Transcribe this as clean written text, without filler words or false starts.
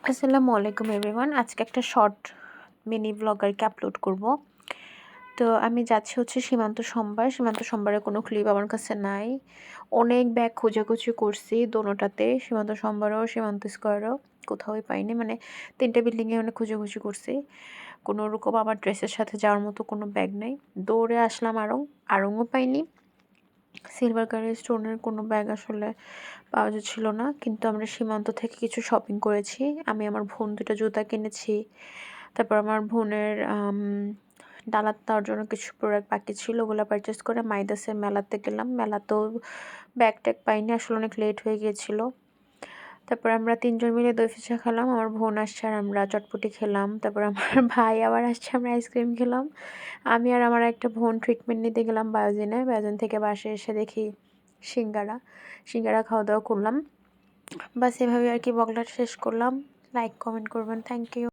আসসালামু আলাইকুম এভরিওয়ান। আজকে একটা শর্ট মিনি ব্লগ আরকি আপলোড করব। তো আমি যাচ্ছি হচ্ছে সীমান্ত সম্বার। সীমান্ত সম্বারের কোনো ক্লিপ আমার কাছে নাই। অনেক ব্যাগ খোঁজাখুঁজি করছি দোনোটাতে, সীমান্ত সম্বারও সীমান্ত স্কয়ারও কোথাওই পাইনি। মানে ৩ টা বিল্ডিংয়ে অনেক খোঁজাখুঁজি করছি। কোনো রকম আমার ড্রেসের সাথে যাওয়ার মতো কোনো ব্যাগ নাই। দৌড়ে আসলাম আড়ং, আড়ংও পাইনি। সিলভার কালারের স্টোনের কোনো ব্যাগ আসলে পাওয়া যাচ্ছিল না। কিন্তু আমরা সীমান্ত থেকে কিছু শপিং করেছি। আমি আমার বোন ২ টা জুতা কিনেছি। তারপর আমার বোনের ডালার দেওয়ার জন্য কিছু প্রোডাক্ট বাকি ছিল, ওগুলো পারচেস করে মাইদাসের মেলাতে গেলাম। মেলাতেও ব্যাগ ট্যাগ পাইনি, আসলে অনেক লেট হয়ে গিয়েছিল। তারপর আমরা ৩ জন মিলে দই ফুচকা খেলাম। আমার বোন আসছে আর আমরা চটপটি খেলাম। তারপর আমার ভাই আবার আসছে, আমরা আইসক্রিম খেলাম। আমি আর আমার একটা বোন ট্রিটমেন্ট নিতে গেলাম বায়োজিনে। বায়োজিন থেকে বাসায় এসে দেখি সিঙ্গারা খাওয়া দাওয়া করলাম। বাস এভাবে আর কি ব্লগটা শেষ করলাম। লাইক কমেন্ট করবেন। Thank you.